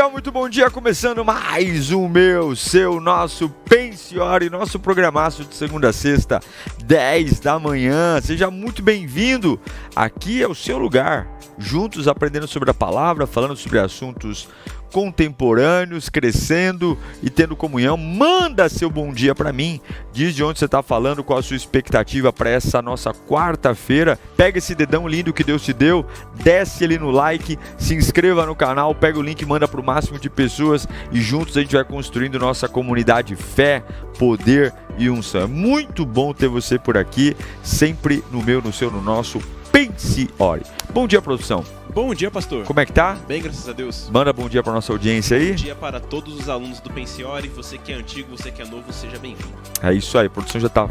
muito bom dia, começando mais um meu, seu, nosso Pense e Ore, nosso programaço de segunda a sexta, 10 da manhã. Seja muito bem-vindo, aqui é o seu lugar, juntos aprendendo sobre a palavra, falando sobre assuntos contemporâneos, crescendo e tendo comunhão. Manda seu bom dia para mim, diz de onde você está falando, qual a sua expectativa para essa nossa quarta-feira. Pega esse dedão lindo que Deus te deu, desce ali no like, se inscreva no canal, pega o link, manda para o máximo de pessoas e juntos a gente vai construindo nossa comunidade fé, poder e unção. É muito bom ter você por aqui, sempre no meu, no seu, no nosso Pense e Ore. Bom dia, produção. Bom dia, pastor. Como é que tá? Bem, graças a Deus. Manda bom dia para nossa audiência aí. Bom dia para todos os alunos do Pense e Ore. Você que é antigo, você que é novo, seja bem-vindo. É isso aí, a produção já tá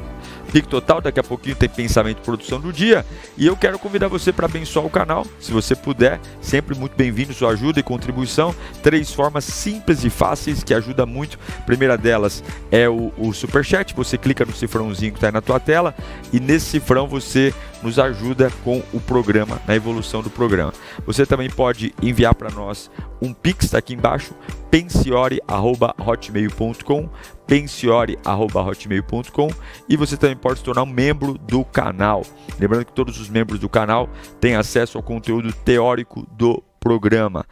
pique total, daqui a pouquinho tem pensamento de produção do dia. E eu quero convidar você para abençoar o canal, se você puder, sempre muito bem-vindo, sua ajuda e contribuição. 3 formas simples e fáceis que ajudam muito. A primeira delas é o Superchat, você clica no cifrãozinho que está aí na tua tela e nesse cifrão você nos ajuda com o programa, na evolução do programa. Você também pode enviar para nós um Pix, está aqui embaixo, penseore@hotmail.com, penseore@hotmail.com, e você também pode se tornar um membro do canal. Lembrando que todos os membros do canal têm acesso ao conteúdo teórico do programa.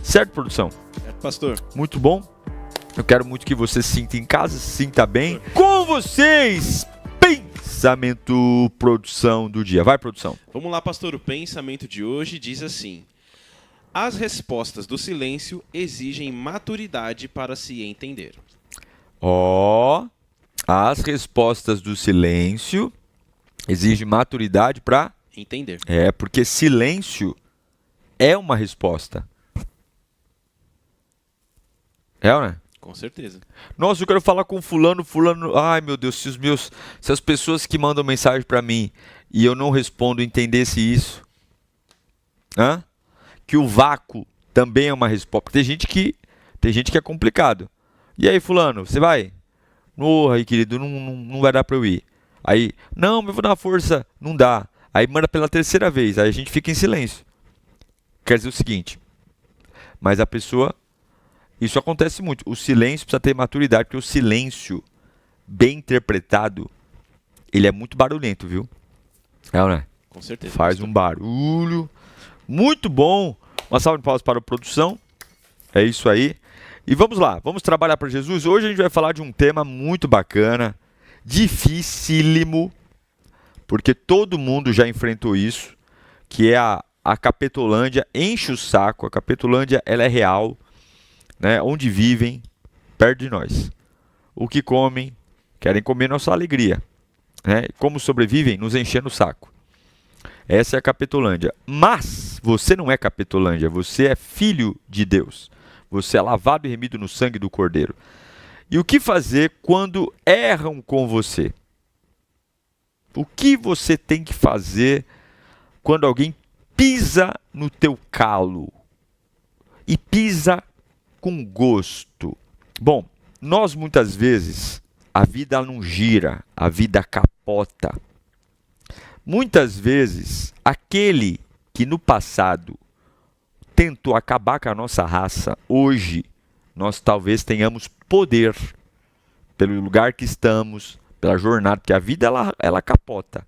Certo, produção? É, pastor. Muito bom. Eu quero muito que você se sinta em casa, se sinta bem. Com vocês, pensamento, produção do dia. Vai, produção. Vamos lá, pastor. O pensamento de hoje diz assim: as respostas do silêncio exigem maturidade para se entender. As respostas do silêncio exigem maturidade para entender. Porque silêncio é uma resposta. Né? Com certeza. Nossa, eu quero falar com fulano. Ai, meu Deus, se as pessoas que mandam mensagem para mim e eu não respondo entendesse isso. Que o vácuo também é uma resposta. Tem gente que é complicado. E aí, fulano, você vai? Aí, querido, não vai dar para eu ir. Aí, não, eu vou dar uma força. Não dá. Aí manda pela terceira vez. Aí a gente fica em silêncio. Quer dizer o seguinte, mas a pessoa... Isso acontece muito. O silêncio precisa ter maturidade, porque o silêncio, bem interpretado, ele é muito barulhento, viu? Né? Com certeza. Faz um barulho. Muito bom. Uma salva de palmas para a produção. É isso aí. E vamos lá, vamos trabalhar para Jesus. Hoje a gente vai falar de um tema muito bacana, dificílimo, porque todo mundo já enfrentou isso, que é a Capetolândia. Enche o saco. A Capetolândia, ela é real. Né, onde vivem, perto de nós. O que comem, querem comer nossa alegria. Né? Como sobrevivem, nos enchendo o saco. Essa é a Capetolândia. Mas você não é Capetolândia, você é filho de Deus. Você é lavado e remido no sangue do Cordeiro. E o que fazer quando erram com você? O que você tem que fazer quando alguém pisa no teu calo? E pisa com gosto. Bom, nós muitas vezes, a vida não gira, a vida capota. Muitas vezes, aquele que no passado tentou acabar com a nossa raça, hoje nós talvez tenhamos poder, pelo lugar que estamos, pela jornada, porque a vida ela capota.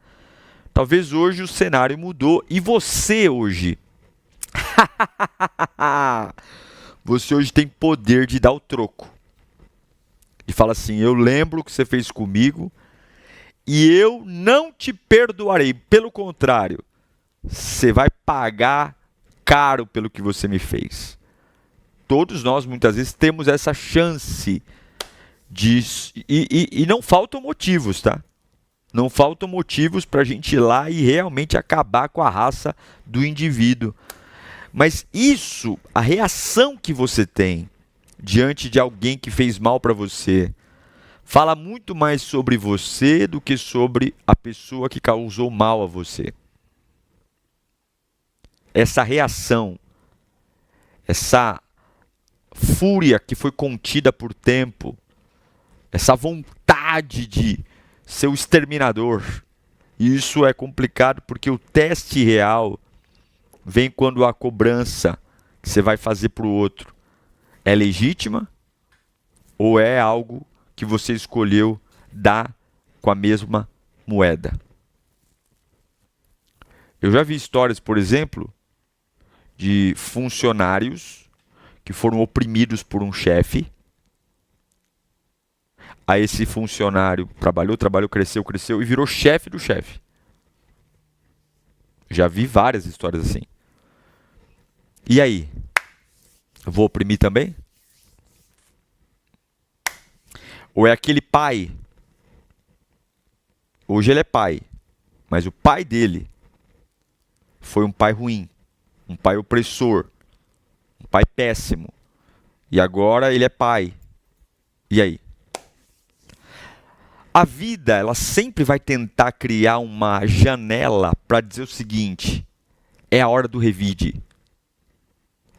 Talvez hoje o cenário mudou e você hoje... Você hoje tem poder de dar o troco. De falar assim, eu lembro o que você fez comigo e eu não te perdoarei. Pelo contrário, você vai pagar caro pelo que você me fez. Todos nós, muitas vezes, temos essa chance de... E não faltam motivos, tá? Não faltam motivos para a gente ir lá e realmente acabar com a raça do indivíduo. Mas isso, a reação que você tem diante de alguém que fez mal para você, fala muito mais sobre você do que sobre a pessoa que causou mal a você. Essa reação, essa fúria que foi contida por tempo, essa vontade de ser o exterminador, e isso é complicado porque o teste real vem quando a cobrança que você vai fazer para o outro é legítima ou é algo que você escolheu dar com a mesma moeda? Eu já vi histórias, por exemplo, de funcionários que foram oprimidos por um chefe. Aí esse funcionário trabalhou, cresceu e virou chefe do chefe. Já vi várias histórias assim. E aí? Eu vou oprimir também? Ou é aquele pai? Hoje ele é pai, mas o pai dele foi um pai ruim, um pai opressor, um pai péssimo. E agora ele é pai. E aí? A vida, ela sempre vai tentar criar uma janela para dizer o seguinte: é a hora do revide.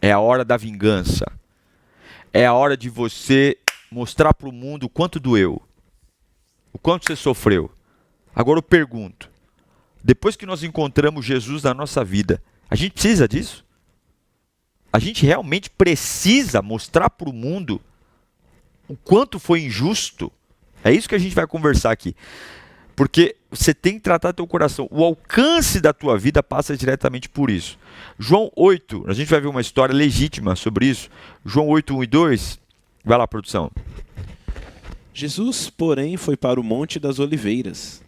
É a hora da vingança. É a hora de você mostrar para o mundo o quanto doeu. O quanto você sofreu. Agora eu pergunto, depois que nós encontramos Jesus na nossa vida, a gente precisa disso? A gente realmente precisa mostrar para o mundo o quanto foi injusto? É isso que a gente vai conversar aqui. Porque você tem que tratar teu coração. O alcance da tua vida passa diretamente por isso. João 8, a gente vai ver uma história legítima sobre isso. João 8, 1 e 2. Vai lá, produção. Jesus, porém, foi para o Monte das Oliveiras.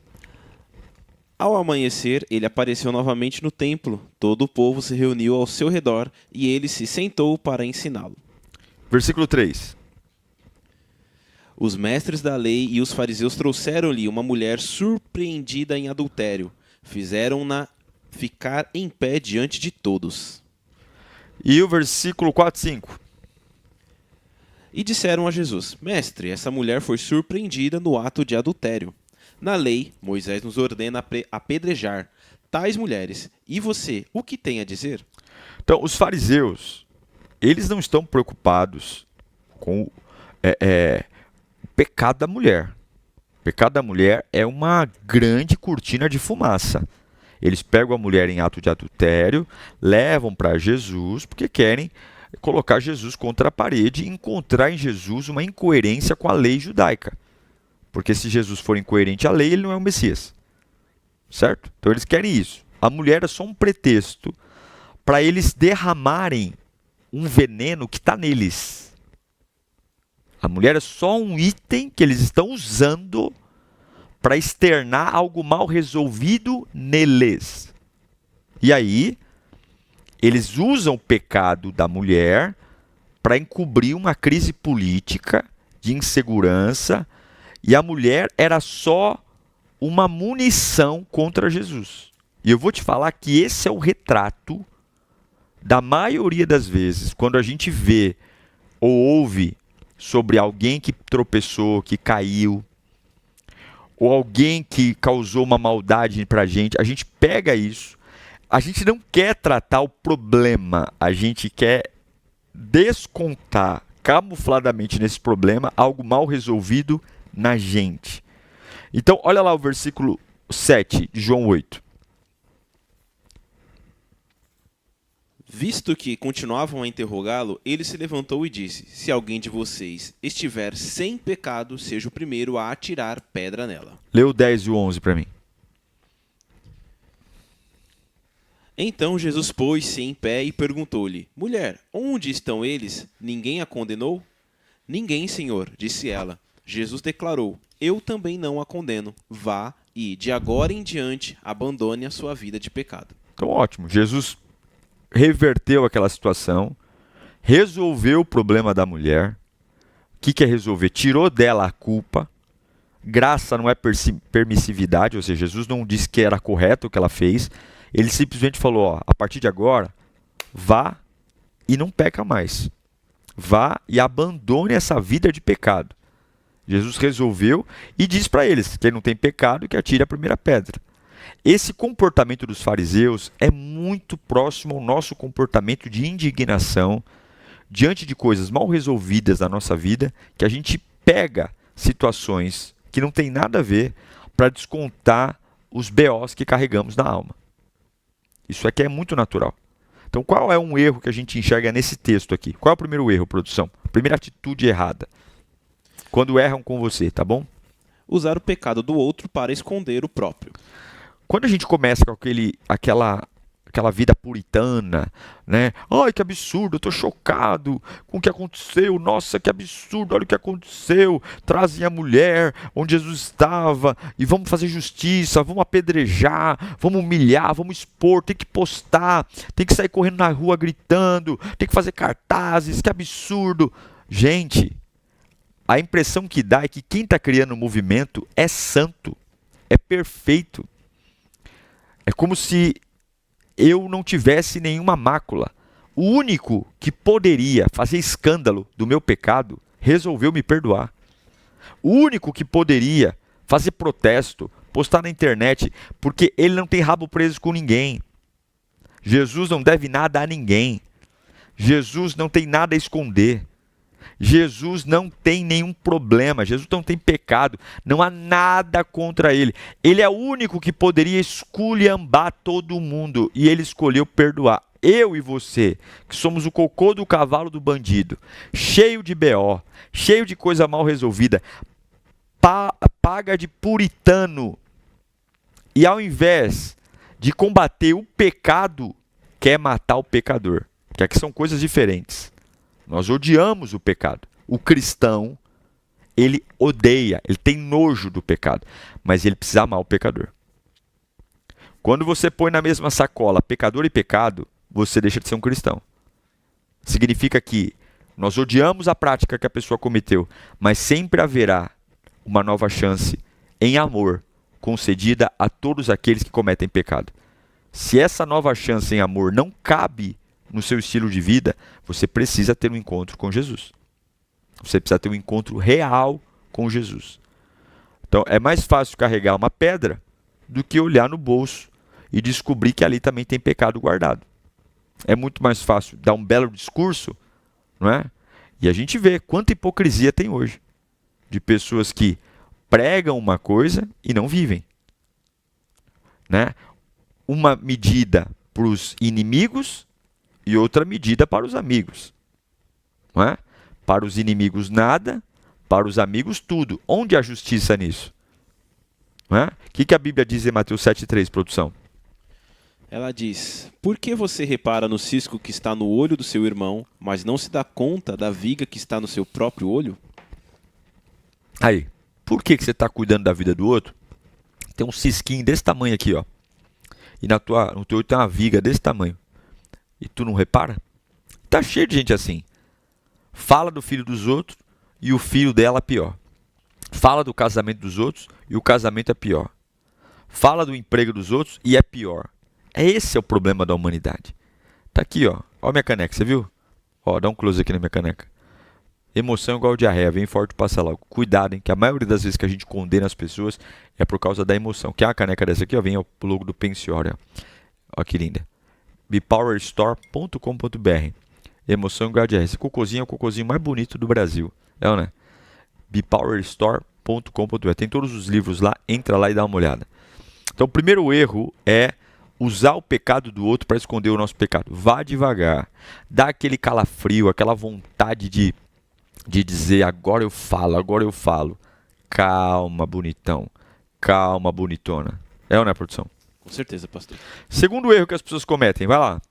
Ao amanhecer, ele apareceu novamente no templo. Todo o povo se reuniu ao seu redor e ele se sentou para ensiná-lo. Versículo 3. Os mestres da lei e os fariseus trouxeram-lhe uma mulher surpreendida em adultério. Fizeram-na ficar em pé diante de todos. E o versículo 4 e 5. E disseram a Jesus: Mestre, essa mulher foi surpreendida no ato de adultério. Na lei, Moisés nos ordena apedrejar tais mulheres. E você, o que tem a dizer? Então, os fariseus, eles não estão preocupados com o pecado da mulher. O pecado da mulher é uma grande cortina de fumaça. Eles pegam a mulher em ato de adultério, levam para Jesus, porque querem colocar Jesus contra a parede e encontrar em Jesus uma incoerência com a lei judaica. Porque se Jesus for incoerente à lei, ele não é o Messias. Certo? Então eles querem isso. A mulher é só um pretexto para eles derramarem um veneno que está neles. A mulher é só um item que eles estão usando para externar algo mal resolvido neles. E aí, eles usam o pecado da mulher para encobrir uma crise política de insegurança, e a mulher era só uma munição contra Jesus. E eu vou te falar que esse é o retrato da maioria das vezes, quando a gente vê ou ouve sobre alguém que tropeçou, que caiu, ou alguém que causou uma maldade para a gente pega isso, a gente não quer tratar o problema, a gente quer descontar camufladamente nesse problema algo mal resolvido na gente. Então, olha lá o versículo 7 de João 8. Visto que continuavam a interrogá-lo, ele se levantou e disse: Se alguém de vocês estiver sem pecado, seja o primeiro a atirar pedra nela. Lê o 10 e o 11 para mim. Então Jesus pôs-se em pé e perguntou-lhe: Mulher, onde estão eles? Ninguém a condenou? Ninguém, Senhor, disse ela. Jesus declarou: Eu também não a condeno. Vá e, de agora em diante, abandone a sua vida de pecado. Então, ótimo. Jesus reverteu aquela situação, resolveu o problema da mulher. O que é resolver? Tirou dela a culpa. Graça não é permissividade, ou seja, Jesus não disse que era correto o que ela fez. Ele simplesmente falou, ó, a partir de agora, vá e não peca mais. Vá e abandone essa vida de pecado. Jesus resolveu e diz para eles, quem não tem pecado, que atire a primeira pedra. Esse comportamento dos fariseus é muito próximo ao nosso comportamento de indignação diante de coisas mal resolvidas na nossa vida, que a gente pega situações que não tem nada a ver para descontar os BOs que carregamos na alma. Isso aqui é muito natural. Então, qual é um erro que a gente enxerga nesse texto aqui? Qual é o primeiro erro, produção? Primeira atitude errada. Quando erram com você, tá bom? Usar o pecado do outro para esconder o próprio. Quando a gente começa com aquela vida puritana, né? Ai, que absurdo, eu tô chocado com o que aconteceu. Nossa, que absurdo, olha o que aconteceu. Trazem a mulher onde Jesus estava e vamos fazer justiça, vamos apedrejar, vamos humilhar, vamos expor, tem que postar, tem que sair correndo na rua gritando, tem que fazer cartazes, que absurdo. Gente, a impressão que dá é que quem está criando o movimento é santo, é perfeito. É como se eu não tivesse nenhuma mácula. O único que poderia fazer escândalo do meu pecado resolveu me perdoar. O único que poderia fazer protesto, postar na internet, porque ele não tem rabo preso com ninguém. Jesus não deve nada a ninguém. Jesus não tem nada a esconder. Jesus não tem nenhum problema, Jesus não tem pecado, não há nada contra ele. Ele é o único que poderia esculhambar todo mundo e ele escolheu perdoar. Eu e você, que somos o cocô do cavalo do bandido, cheio de BO, cheio de coisa mal resolvida, paga de puritano e ao invés de combater o pecado, quer matar o pecador, que aqui são coisas diferentes. Nós odiamos o pecado. O cristão, ele odeia, ele tem nojo do pecado, mas ele precisa amar o pecador. Quando você põe na mesma sacola pecador e pecado, você deixa de ser um cristão. Significa que nós odiamos a prática que a pessoa cometeu, mas sempre haverá uma nova chance em amor concedida a todos aqueles que cometem pecado. Se essa nova chance em amor não cabe no seu estilo de vida, você precisa ter um encontro com Jesus. Você precisa ter um encontro real com Jesus. Então, é mais fácil carregar uma pedra do que olhar no bolso e descobrir que ali também tem pecado guardado. É muito mais fácil dar um belo discurso, não é? E a gente vê quanta hipocrisia tem hoje de pessoas que pregam uma coisa e não vivem, né? Uma medida para os inimigos e outra medida para os amigos. Não é? Para os inimigos nada, para os amigos tudo. Onde há justiça nisso? Não é? O que a Bíblia diz em Mateus 7,3, produção? Ela diz: por que você repara no cisco que está no olho do seu irmão, mas não se dá conta da viga que está no seu próprio olho? Aí, por que você está cuidando da vida do outro? Tem um cisquinho desse tamanho aqui, ó. E no teu olho tem uma viga desse tamanho. E tu não repara? Tá cheio de gente assim. Fala do filho dos outros e o filho dela é pior. Fala do casamento dos outros e o casamento é pior. Fala do emprego dos outros e é pior. Esse é o problema da humanidade. Tá aqui, ó. Ó a minha caneca, você viu? Ó, dá um close aqui na minha caneca. Emoção igual diarreia, vem forte, passa logo. Cuidado, hein, que a maioria das vezes que a gente condena as pessoas é por causa da emoção. Que é uma caneca dessa aqui, ó, vem o logo do Pensiória. Ó que linda. bepowerstore.com.br. Emoção igual diarreia. Esse cocôzinho é o cocôzinho mais bonito do Brasil. É, né? bepowerstore.com.br. Tem todos os livros lá, entra lá e dá uma olhada. Então, o primeiro erro é usar o pecado do outro para esconder o nosso pecado. Vá devagar. Dá aquele calafrio, aquela vontade de dizer, agora eu falo. Calma, bonitão. Calma, bonitona. É ou não é, produção? Com certeza, pastor. Segundo erro que as pessoas cometem, vai lá.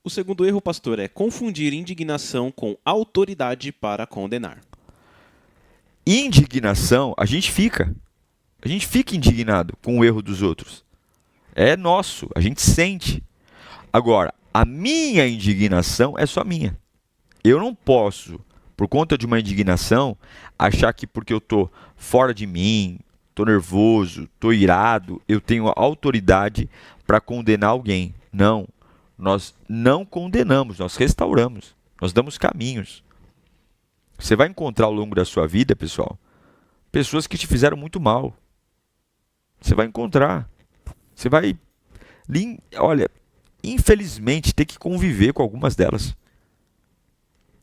O segundo erro, pastor, é confundir indignação com autoridade para condenar. Indignação, a gente fica indignado com o erro dos outros. É nosso, a gente sente. Agora, a minha indignação é só minha. Eu não posso, por conta de uma indignação, achar que porque eu estou fora de mim, estou nervoso, estou irado, eu tenho autoridade para condenar alguém. Não, nós não condenamos, nós restauramos, nós damos caminhos. Você vai encontrar ao longo da sua vida, pessoal, pessoas que te fizeram muito mal. Você vai encontrar. Você vai, olha, infelizmente, ter que conviver com algumas delas.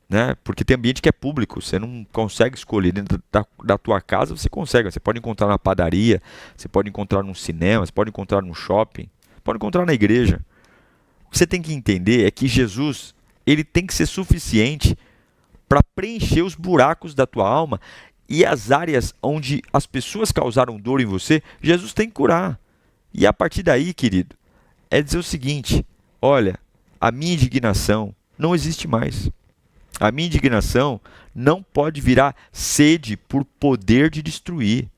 Né? Porque tem ambiente que é público, você não consegue escolher. Dentro da tua casa você consegue. Você pode encontrar na padaria, você pode encontrar num cinema, você pode encontrar num shopping, pode encontrar na igreja. O que você tem que entender é que Jesus, ele tem que ser suficiente para preencher os buracos da tua alma e as áreas onde as pessoas causaram dor em você, Jesus tem que curar. E a partir daí, querido, é dizer o seguinte: olha, a minha indignação não existe mais. A minha indignação não pode virar sede por poder de destruir.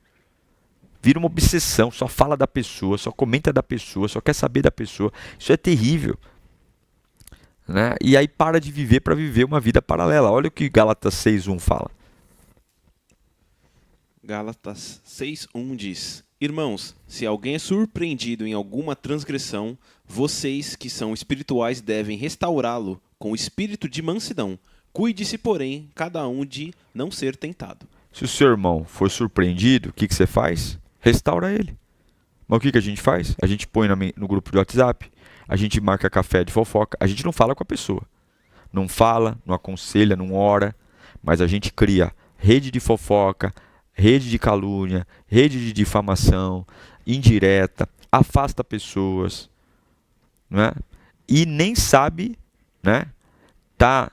Vira uma obsessão, só fala da pessoa, só comenta da pessoa, só quer saber da pessoa. Isso é terrível. Né? E aí para de viver para viver uma vida paralela. Olha o que Gálatas 6:1 fala. Gálatas 6:1 diz: Irmãos, se alguém é surpreendido em alguma transgressão, vocês que são espirituais devem restaurá-lo com espírito de mansidão. Cuide-se, porém, cada um de não ser tentado. Se o seu irmão for surpreendido, o que você faz? Restaura ele. Mas o que a gente faz? A gente põe no grupo de WhatsApp, a gente marca café de fofoca, a gente não fala com a pessoa. Não fala, não aconselha, não ora, mas a gente cria rede de fofoca, rede de calúnia, rede de difamação, indireta, afasta pessoas, né? E nem sabe, né? Tá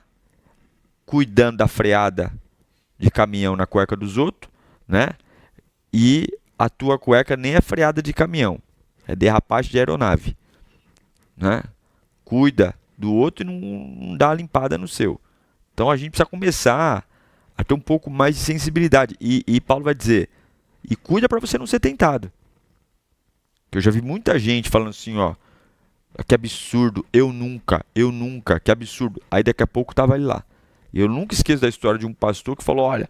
cuidando da freada de caminhão na cueca dos outros, né? E a tua cueca nem é freada de caminhão, é derrapagem de aeronave, né? Cuida do outro e não dá a limpada no seu. Então a gente precisa começar a ter um pouco mais de sensibilidade. E Paulo vai dizer, e cuida para você não ser tentado. Eu já vi muita gente falando assim, ó, que absurdo, eu nunca, que absurdo. Aí daqui a pouco tava ele lá. Eu nunca esqueço da história de um pastor que falou, olha,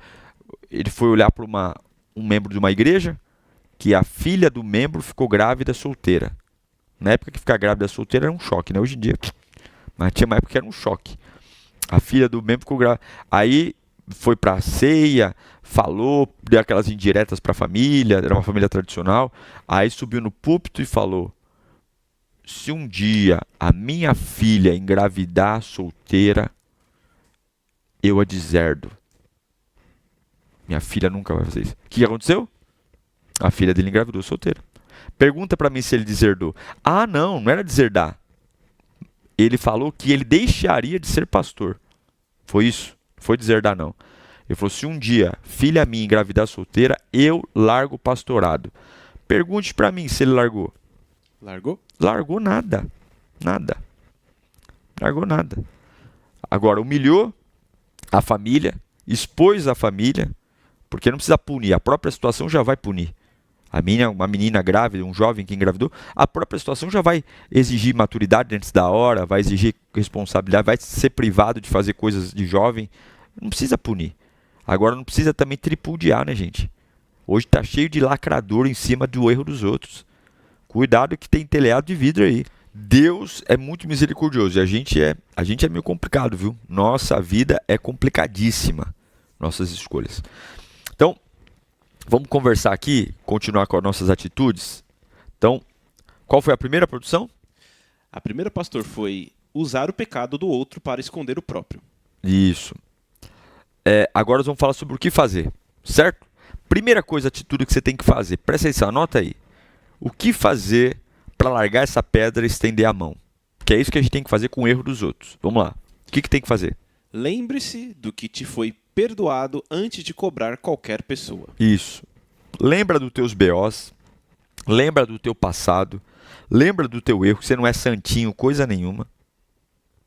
ele foi olhar para um membro de uma igreja, que a filha do membro ficou grávida solteira. Na época que ficar grávida solteira era um choque, né? Hoje em dia, mas tinha uma época que era um choque. A filha do membro ficou grávida. Aí foi para a ceia, falou, deu aquelas indiretas para a família, era uma família tradicional. Aí subiu no púlpito e falou, se um dia a minha filha engravidar solteira, eu a deserdo. Minha filha nunca vai fazer isso. O que aconteceu? A filha dele engravidou solteira. Pergunta para mim se ele deserdou. Ah, não era deserdar. Ele falou que ele deixaria de ser pastor. Foi isso. Não foi deserdar, não. Ele falou, se um dia filha minha engravidar solteira, eu largo o pastorado. Pergunte para mim se ele largou. Largou? Largou nada. Nada. Largou nada. Agora, humilhou a família, expôs a família, porque não precisa punir. A própria situação já vai punir. Uma menina grávida, um jovem que engravidou, a própria situação já vai exigir maturidade antes da hora, vai exigir responsabilidade, vai ser privado de fazer coisas de jovem. Não precisa punir. Agora não precisa também tripudiar, né, gente? Hoje está cheio de lacrador em cima do erro dos outros. Cuidado que tem telhado de vidro aí. Deus é muito misericordioso e a gente é meio complicado, viu? Nossa vida é complicadíssima, nossas escolhas. Então, vamos conversar aqui, continuar com as nossas atitudes. Então, qual foi a primeira produção? A primeira, pastor, foi usar o pecado do outro para esconder o próprio. Isso. Agora nós vamos falar sobre o que fazer, certo? Primeira coisa, atitude que você tem que fazer. Presta atenção, anota aí. O que fazer para largar essa pedra e estender a mão? Que é isso que a gente tem que fazer com o erro dos outros. Vamos lá. O que tem que fazer? Lembre-se do que te foi perdoado antes de cobrar qualquer pessoa. Isso. Lembra dos teus BOs, lembra do teu passado, lembra do teu erro, que você não é santinho, coisa nenhuma.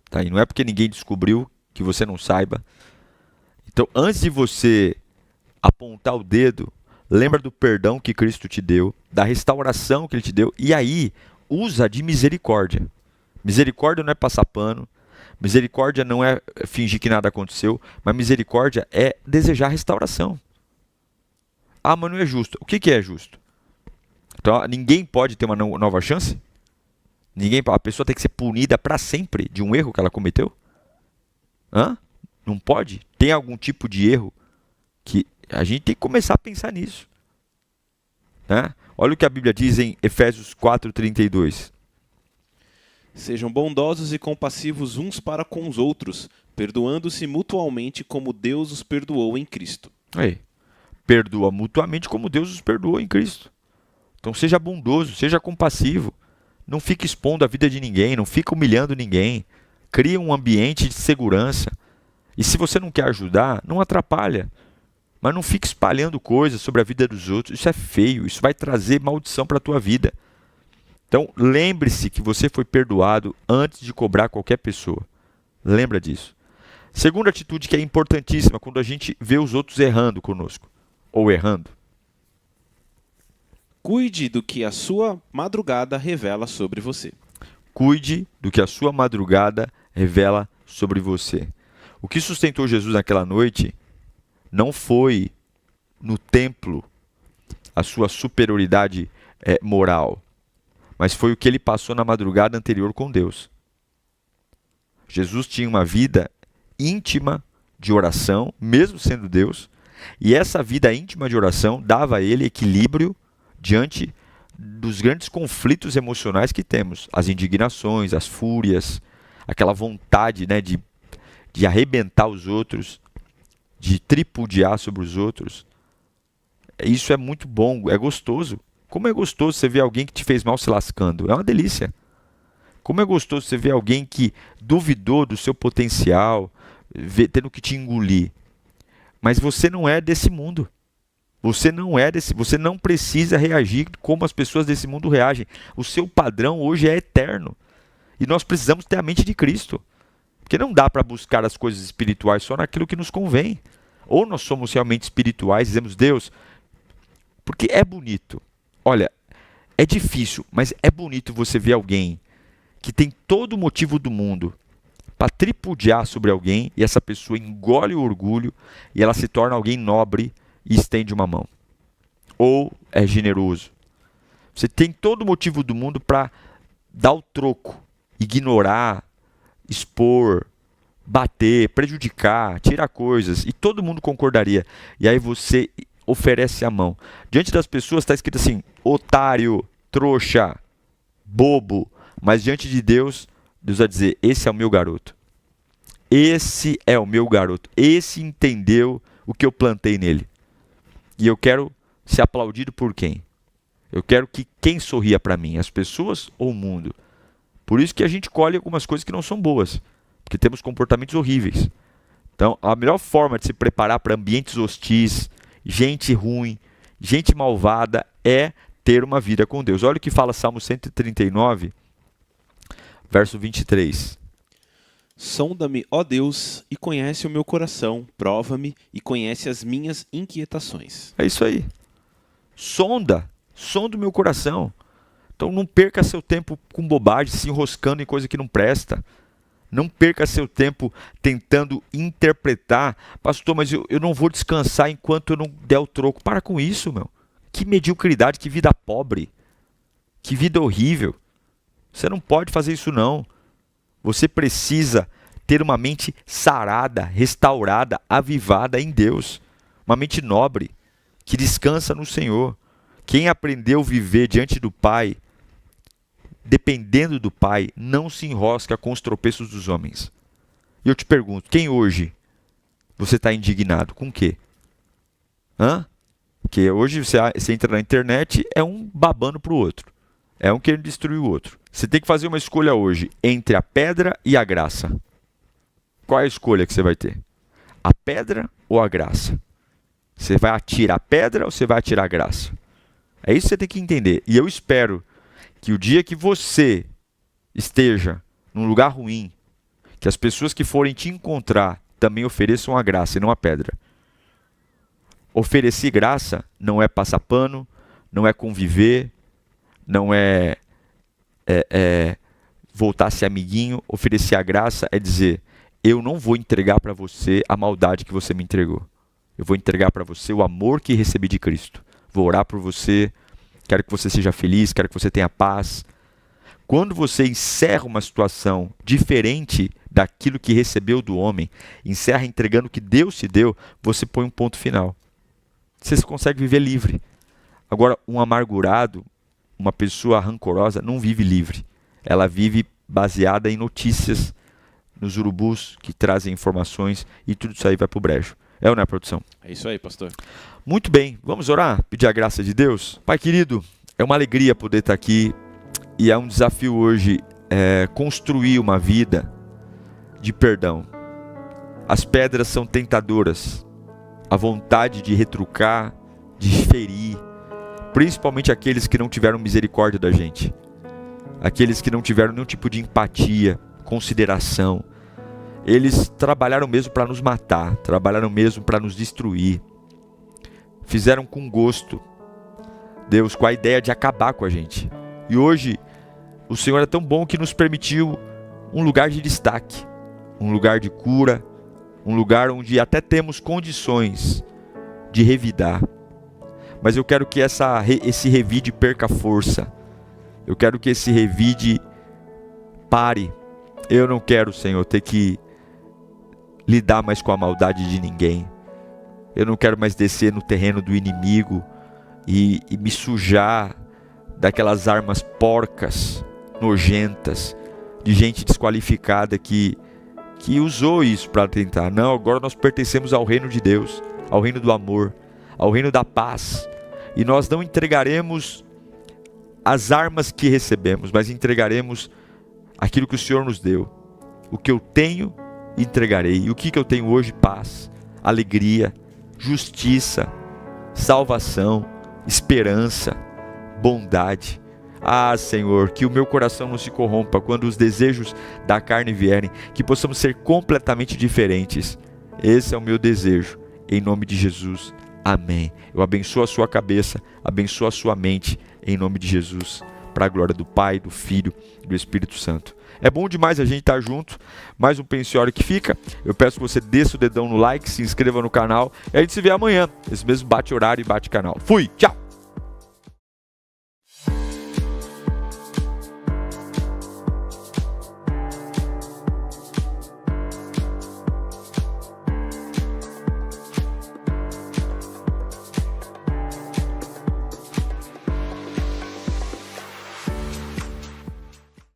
Tá? E não é porque ninguém descobriu que você não saiba. Então, antes de você apontar o dedo, lembra do perdão que Cristo te deu, da restauração que Ele te deu, e aí usa de misericórdia. Misericórdia não é passar pano, misericórdia não é fingir que nada aconteceu, mas misericórdia é desejar restauração. Ah, mas não é justo. O que é justo? Então, ninguém pode ter uma nova chance? A pessoa tem que ser punida para sempre de um erro que ela cometeu? Não pode? Tem algum tipo de erro que a gente tem que começar a pensar nisso. Né? Olha o que a Bíblia diz em Efésios 4:32. Sejam bondosos e compassivos uns para com os outros, perdoando-se mutualmente como Deus os perdoou em Cristo. Aí, perdoa mutuamente como Deus os perdoou em Cristo. Então seja bondoso, seja compassivo. Não fica expondo a vida de ninguém, não fica humilhando ninguém. Cria um ambiente de segurança. E se você não quer ajudar, não atrapalha. Mas não fica espalhando coisas sobre a vida dos outros. Isso é feio, isso vai trazer maldição para a tua vida. Então, lembre-se que você foi perdoado antes de cobrar qualquer pessoa. Lembra disso. Segunda atitude que é importantíssima quando a gente vê os outros errando conosco. Ou errando. Cuide do que a sua madrugada revela sobre você. Cuide do que a sua madrugada revela sobre você. O que sustentou Jesus naquela noite não foi no templo a sua superioridade moral, mas foi o que ele passou na madrugada anterior com Deus. Jesus tinha uma vida íntima de oração, mesmo sendo Deus, e essa vida íntima de oração dava a ele equilíbrio diante dos grandes conflitos emocionais que temos, as indignações, as fúrias, aquela vontade, né, de arrebentar os outros, de tripudiar sobre os outros. Isso é muito bom, é gostoso. Como é gostoso você ver alguém que te fez mal se lascando, é uma delícia. Como é gostoso você ver alguém que duvidou do seu potencial, tendo que te engolir. Mas você não é desse mundo. Você não precisa reagir como as pessoas desse mundo reagem. O seu padrão hoje é eterno. E nós precisamos ter a mente de Cristo. Porque não dá para buscar as coisas espirituais só naquilo que nos convém. Ou nós somos realmente espirituais e dizemos, Deus, porque é bonito. Olha, é difícil, mas é bonito você ver alguém que tem todo o motivo do mundo para tripudiar sobre alguém e essa pessoa engole o orgulho e ela se torna alguém nobre e estende uma mão. Ou é generoso. Você tem todo o motivo do mundo para dar o troco, ignorar, expor, bater, prejudicar, tirar coisas, e todo mundo concordaria. E aí você oferece a mão. Diante das pessoas está escrito assim, otário, trouxa, bobo, mas diante de Deus, Deus vai dizer, esse é o meu garoto. Esse é o meu garoto. Esse entendeu o que eu plantei nele. E eu quero ser aplaudido por quem? Eu quero que quem sorria para mim, as pessoas ou o mundo? Por isso que a gente colhe algumas coisas que não são boas, porque temos comportamentos horríveis. Então, a melhor forma de se preparar para ambientes hostis, gente ruim, gente malvada, é ter uma vida com Deus. Olha o que fala Salmo 139, verso 23. Sonda-me, ó Deus, e conhece o meu coração, prova-me e conhece as minhas inquietações. É isso aí. Sonda o meu coração. Então não perca seu tempo com bobagem, se enroscando em coisa que não presta. Não perca seu tempo tentando interpretar. Pastor, mas eu não vou descansar enquanto eu não der o troco. Para com isso, meu. Que mediocridade, que vida pobre. Que vida horrível. Você não pode fazer isso não. Você precisa ter uma mente sarada, restaurada, avivada em Deus. Uma mente nobre, que descansa no Senhor. Quem aprendeu a viver diante do Pai, dependendo do Pai, não se enrosca com os tropeços dos homens. E eu te pergunto, quem hoje você está indignado? Com o quê? Porque hoje você entra na internet, é um babando para o outro. É um querendo destruir o outro. Você tem que fazer uma escolha hoje entre a pedra e a graça. Qual é a escolha que você vai ter? A pedra ou a graça? Você vai atirar a pedra ou você vai atirar a graça? É isso que você tem que entender. E eu espero que o dia que você esteja num lugar ruim, que as pessoas que forem te encontrar também ofereçam a graça e não a pedra. Oferecer graça não é passar pano, não é conviver, não é voltar a ser amiguinho. Oferecer a graça é dizer, eu não vou entregar para você a maldade que você me entregou. Eu vou entregar para você o amor que recebi de Cristo. Vou orar por você, quero que você seja feliz, quero que você tenha paz. Quando você encerra uma situação diferente daquilo que recebeu do homem, encerra entregando o que Deus te deu, você põe um ponto final. Você consegue viver livre. Agora, um amargurado, uma pessoa rancorosa, não vive livre. Ela vive baseada em notícias, nos urubus que trazem informações, e tudo isso aí vai para o brejo. É ou não é, produção? É isso aí, pastor. Muito bem, vamos orar? Pedir a graça de Deus? Pai querido, é uma alegria poder estar aqui E é um desafio hoje construir uma vida de perdão. As pedras são tentadoras. A vontade de retrucar, de ferir, principalmente aqueles que não tiveram misericórdia da gente. Aqueles que não tiveram nenhum tipo de empatia, consideração. Eles trabalharam mesmo para nos matar, trabalharam mesmo para nos destruir. Fizeram com gosto, Deus, com a ideia de acabar com a gente. E hoje, o Senhor é tão bom que nos permitiu um lugar de destaque, um lugar de cura, um lugar onde até temos condições de revidar. Mas eu quero que esse revide perca força. Eu quero que esse revide pare. Eu não quero, Senhor, ter que lidar mais com a maldade de ninguém. Eu não quero mais descer no terreno do inimigo e me sujar daquelas armas porcas, nojentas, de gente desqualificada que usou isso para tentar. Não, agora nós pertencemos ao reino de Deus, ao reino do amor, ao reino da paz. E nós não entregaremos as armas que recebemos, mas entregaremos aquilo que o Senhor nos deu. O que eu tenho, entregarei. E o que eu tenho hoje? Paz, alegria, justiça, salvação, esperança, bondade. Ah, Senhor, que o meu coração não se corrompa quando os desejos da carne vierem, que possamos ser completamente diferentes. Esse é o meu desejo, em nome de Jesus. Amém. Eu abençoo a sua cabeça, abençoo a sua mente, em nome de Jesus, para a glória do Pai, do Filho e do Espírito Santo. É bom demais a gente estar junto. Mais um Pensiório que fica. Eu peço que você desça o dedão no like, se inscreva no canal e a gente se vê amanhã. Esse mesmo bate horário e bate canal. Fui, tchau!